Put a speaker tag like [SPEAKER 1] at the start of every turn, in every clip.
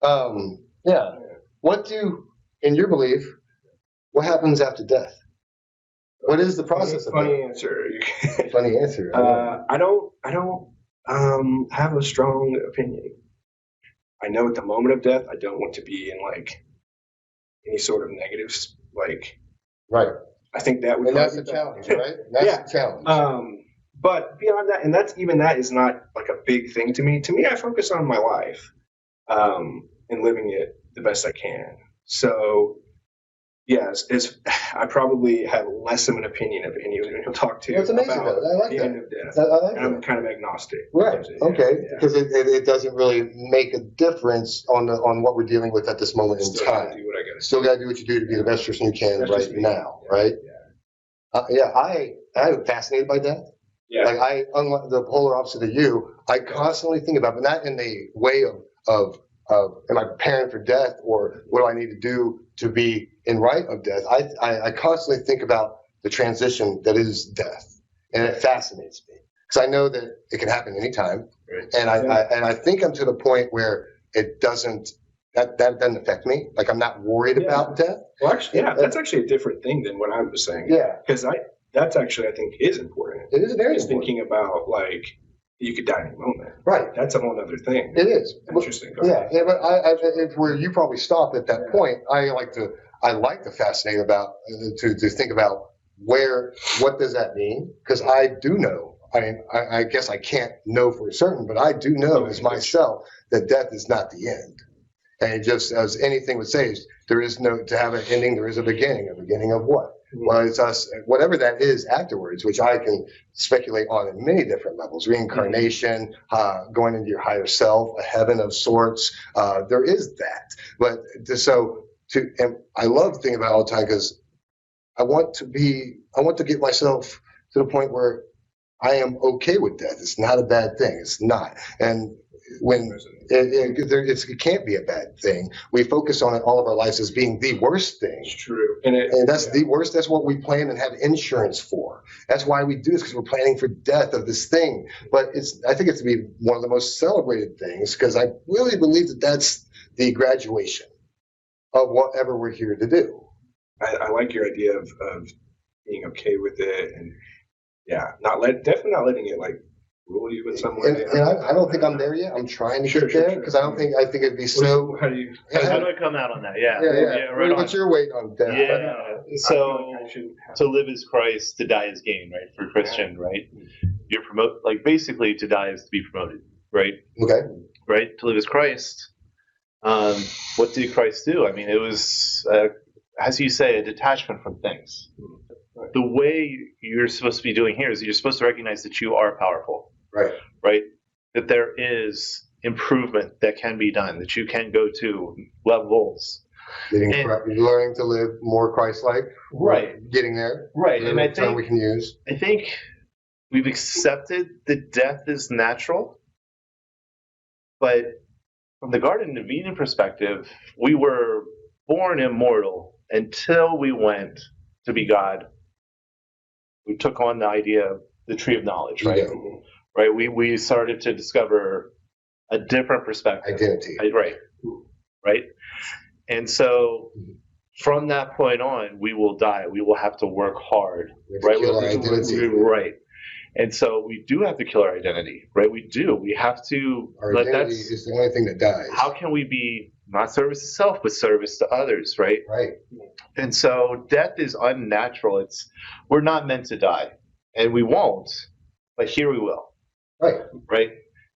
[SPEAKER 1] Yeah. In your belief, what happens after death? What is the process of
[SPEAKER 2] Funny
[SPEAKER 1] death?
[SPEAKER 2] answer.
[SPEAKER 1] Funny answer.
[SPEAKER 2] I don't have a strong opinion. I know at the moment of death, I don't want to be in like any sort of negatives. Like,
[SPEAKER 1] Right.
[SPEAKER 2] I think that would.
[SPEAKER 1] And that's the challenge, right? That's
[SPEAKER 2] Yeah.
[SPEAKER 1] the challenge.
[SPEAKER 2] But beyond that, and that's even that is not like a big thing to me. To me, I focus on my life, and living it the best I can. So, yes, I probably have less of an opinion of anyone who talk to
[SPEAKER 1] That's amazing,
[SPEAKER 2] about
[SPEAKER 1] though. I like
[SPEAKER 2] the
[SPEAKER 1] that.
[SPEAKER 2] end of death.
[SPEAKER 1] I like
[SPEAKER 2] And I'm
[SPEAKER 1] that.
[SPEAKER 2] kind of agnostic.
[SPEAKER 1] Right. Okay.
[SPEAKER 2] Yeah.
[SPEAKER 1] Because it doesn't really make a difference on what we're dealing with at this moment in
[SPEAKER 2] Still gotta
[SPEAKER 1] time.
[SPEAKER 2] do what I gotta
[SPEAKER 1] Still got to do what you do to be the best person you can
[SPEAKER 2] That's
[SPEAKER 1] right
[SPEAKER 2] just me.
[SPEAKER 1] now,
[SPEAKER 2] Yeah.
[SPEAKER 1] right?
[SPEAKER 2] Yeah.
[SPEAKER 1] I'm fascinated by death.
[SPEAKER 2] Yeah.
[SPEAKER 1] Like unlike the polar opposite of you, I constantly think about, but not in the way of am I preparing for death or what do I need to do to be in right of death? I constantly think about the transition that is death, and it fascinates me because I know that it can happen anytime,
[SPEAKER 2] Right.
[SPEAKER 1] and I think I'm to the point where it doesn't. That doesn't affect me. Like I'm not worried about death.
[SPEAKER 2] Well, actually, yeah, that's actually a different thing than what I was saying.
[SPEAKER 1] Yeah.
[SPEAKER 2] Because that's actually, I think, is important.
[SPEAKER 1] It is very
[SPEAKER 2] Just
[SPEAKER 1] important.
[SPEAKER 2] thinking about, like, you could die any moment.
[SPEAKER 1] Right.
[SPEAKER 2] That's a whole other thing.
[SPEAKER 1] It is.
[SPEAKER 2] Interesting.
[SPEAKER 1] Yeah, but if where you probably stop at that point, I like to fascinate about to think about what does that mean? Because I do know. I mean, I guess I can't know for certain, but I do know as myself that death is not the end. And just as anything would say, there is no to have an ending. There is a beginning. A beginning of what? Well, it's us, whatever that is afterwards, which I can speculate on at many different levels: reincarnation, going into your higher self, a heaven of sorts. There is that, but and I love thinking about it all the time because I want to get myself to the point where I am okay with death. It's not a bad thing. It's not, and when it can't be a bad thing. We focus on it all of our lives as being the worst thing.
[SPEAKER 2] It's true.
[SPEAKER 1] And that's the worst. That's what we plan and have insurance for. That's why we do this, because we're planning for death of this thing. But I think it's to be one of the most celebrated things, because I really believe that that's the graduation of whatever we're here to do.
[SPEAKER 2] I like your idea of being okay with it, and definitely not letting it like rule you in some way.
[SPEAKER 1] And I don't think I'm there yet. I'm trying to get there because I think it'd be so.
[SPEAKER 3] How do I come out on that? Yeah.
[SPEAKER 1] Right. What's your weight on death?
[SPEAKER 3] Yeah. So to live is Christ, to die is gain, right? For Christian, right? You're basically to die is to be promoted, right?
[SPEAKER 1] Okay.
[SPEAKER 3] Right. To live is Christ. What did Christ do? I mean, it was, as you say, a detachment from things. The way you're supposed to be doing here is you're supposed to recognize that you are powerful.
[SPEAKER 1] Right.
[SPEAKER 3] Right? That there is improvement that can be done, that you can go to levels.
[SPEAKER 1] Learning to live more Christ-like.
[SPEAKER 3] Right.
[SPEAKER 1] Getting there.
[SPEAKER 3] Right. And I think
[SPEAKER 1] we can use.
[SPEAKER 3] I think we've accepted that death is natural, but from the Garden of Eden perspective, we were born immortal until we went to be God. We took on the idea of the tree of knowledge, right?
[SPEAKER 1] Yeah.
[SPEAKER 3] Right. We started to discover a different perspective.
[SPEAKER 1] Identity.
[SPEAKER 3] Right. Right. And so from that point on, we will die. We will have to work hard. Right.
[SPEAKER 1] Kill our identity.
[SPEAKER 3] Right. And so we do have to kill our identity, right? We do. We have to.
[SPEAKER 1] Our identity is the only thing that dies.
[SPEAKER 3] How can we be not service to self, but service to others, right?
[SPEAKER 1] Right.
[SPEAKER 3] And so death is unnatural. We're not meant to die, and we won't, but here we will.
[SPEAKER 1] Right.
[SPEAKER 3] Right.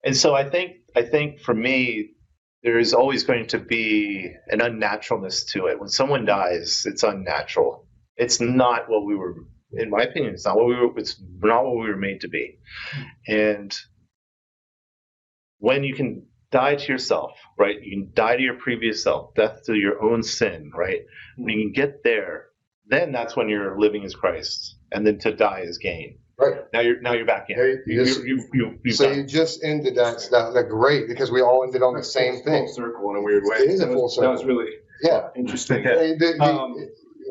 [SPEAKER 3] And so I think for me, there is always going to be an unnaturalness to it. When someone dies, it's unnatural. It's not what we were. In my opinion, it's not what we were made to be. And when you can die to yourself, right? You can die to your previous self, death to your own sin, right? When you can get there, then that's when you're living as Christ, and then to die is gain.
[SPEAKER 1] Right.
[SPEAKER 3] Now you're back in.
[SPEAKER 1] You just ended that. That's great, because we all ended on the same thing.
[SPEAKER 2] Full circle in a weird way.
[SPEAKER 1] It is a full circle.
[SPEAKER 2] That was really interesting.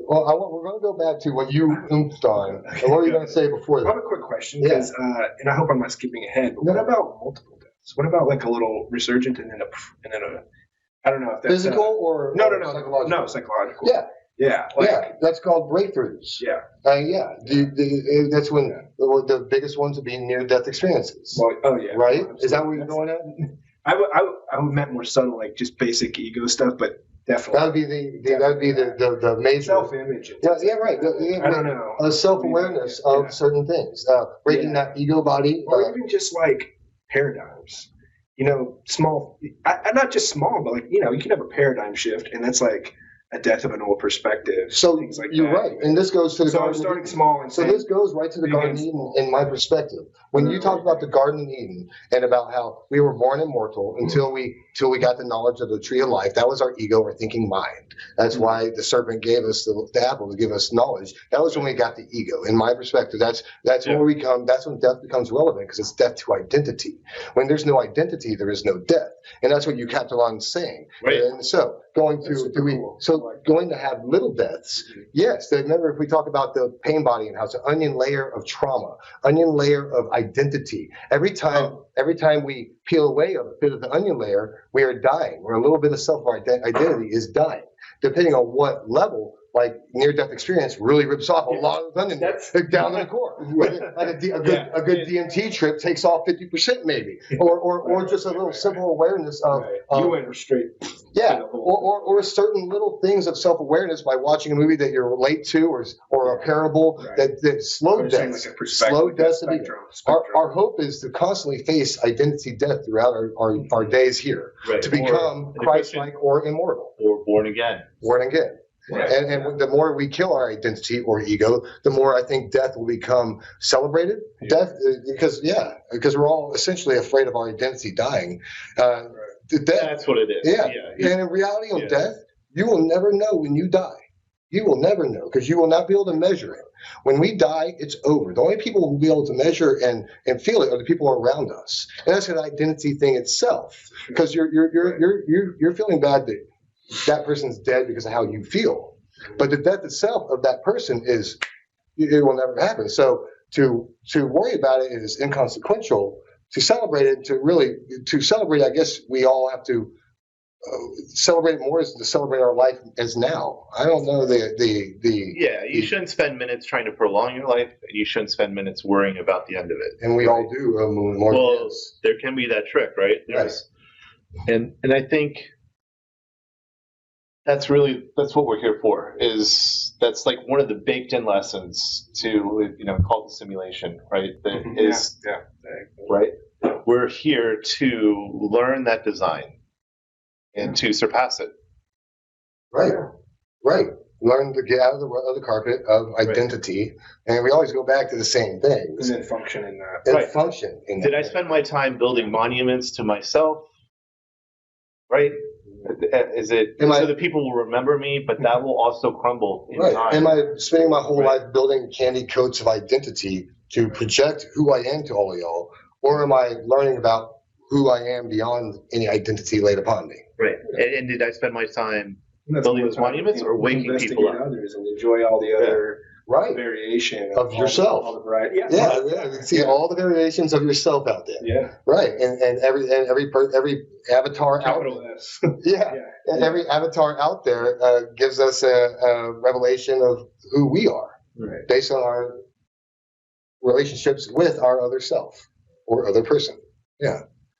[SPEAKER 1] Well, we're going to go back to what you oofed on. And what were you going to say before that?
[SPEAKER 2] I have a quick question, because, and I hope I'm not skipping ahead, but what about multiple deaths? What about like a little resurgent and then a I don't know if that's
[SPEAKER 1] Physical or
[SPEAKER 2] no, psychological.
[SPEAKER 1] Yeah,
[SPEAKER 2] Yeah,
[SPEAKER 1] that's called breakthroughs.
[SPEAKER 2] Yeah.
[SPEAKER 1] That's when the biggest ones would be near-death experiences.
[SPEAKER 2] Well, oh yeah.
[SPEAKER 1] Right?
[SPEAKER 2] Well,
[SPEAKER 1] Is that what you're going at?
[SPEAKER 2] I would meant more subtle, like just basic ego stuff, but definitely
[SPEAKER 1] That would be the major
[SPEAKER 2] self-image.
[SPEAKER 1] right.
[SPEAKER 2] I don't know.
[SPEAKER 1] A self-awareness of certain things, breaking that ego body,
[SPEAKER 2] or even just like paradigms. Small, not just small, but like you can have a paradigm shift, and that's like a death of an old perspective.
[SPEAKER 1] So
[SPEAKER 2] things like
[SPEAKER 1] you're
[SPEAKER 2] that.
[SPEAKER 1] right, and this goes to the
[SPEAKER 2] So
[SPEAKER 1] Garden
[SPEAKER 2] I'm starting
[SPEAKER 1] of Eden.
[SPEAKER 2] small and
[SPEAKER 1] So this goes right to the Garden of Eden in my perspective. When you talk about the Garden of Eden and about how we were born immortal until we got the knowledge of the tree of life, that was our ego, our thinking mind. That's why the serpent gave us the apple to give us knowledge. That was when we got the ego. In my perspective, that's when we come. That's when death becomes relevant because it's death to identity. When there's no identity, there is no death, and that's what you kept on saying.
[SPEAKER 3] Right.
[SPEAKER 1] And so going to have little deaths. Yes, remember if we talk about the pain body and how it's an onion layer of trauma, onion layer of identity. Every time we peel away a bit of the onion layer, we are dying, or a little bit of self-identity is dying. Depending on what level, like near-death experience really rips off a lot of onion down in the core. Like a good DMT trip takes off 50% maybe, or just a little simple awareness of
[SPEAKER 2] you went straight.
[SPEAKER 1] Yeah, or certain little things of self-awareness by watching a movie that you're late to, or a parable that slowed death. Our hope is to constantly face identity death throughout our days here, to become Christ-like or immortal.
[SPEAKER 3] Or born again.
[SPEAKER 1] Born again.
[SPEAKER 2] Right.
[SPEAKER 1] And the more we kill our identity or ego, the more I think death will become celebrated. Death, because we're all essentially afraid of our identity dying.
[SPEAKER 3] That's what it is.
[SPEAKER 1] Yeah. And in reality, on death, you will never know when you die. You will never know because you will not be able to measure it. When we die, it's over. The only people who will be able to measure and feel it are the people around us. And that's an identity thing itself. Because you're feeling bad that person's dead because of how you feel. But the death itself of that person it will never happen. So to worry about it is inconsequential. To celebrate it, to celebrate, I guess we all have to celebrate it more is to celebrate our life as now. I don't know
[SPEAKER 3] you shouldn't spend minutes trying to prolong your life, and you shouldn't spend minutes worrying about the end of it.
[SPEAKER 1] And we all do more.
[SPEAKER 3] Well, there can be that trick, right? And I think that's what we're here for. That's like one of the baked-in lessons to called the simulation, right? Right. We're here to learn that design and to surpass it.
[SPEAKER 1] Right. Learn to get out of the carpet of identity, and we always go back to the same thing.
[SPEAKER 2] And then function in that.
[SPEAKER 3] Did I spend my time building monuments to myself? Right. Is it so that people will remember me, but that will also crumble in time?
[SPEAKER 1] Am I spending my whole life building candy coats of identity to project who I am to all of y'all, or am I learning about who I am beyond any identity laid upon me?
[SPEAKER 3] Right. And did I spend my time building those monuments or waking people up?
[SPEAKER 2] Others and enjoy all the other variation
[SPEAKER 1] of yourself.
[SPEAKER 2] All the variety.
[SPEAKER 1] You see all the variations of yourself out there.
[SPEAKER 2] Yeah.
[SPEAKER 1] Right. And every avatar
[SPEAKER 2] Capital
[SPEAKER 1] out
[SPEAKER 2] S.
[SPEAKER 1] And every avatar out there gives us a revelation of who we are based on our relationships with our other self or other person. Yeah.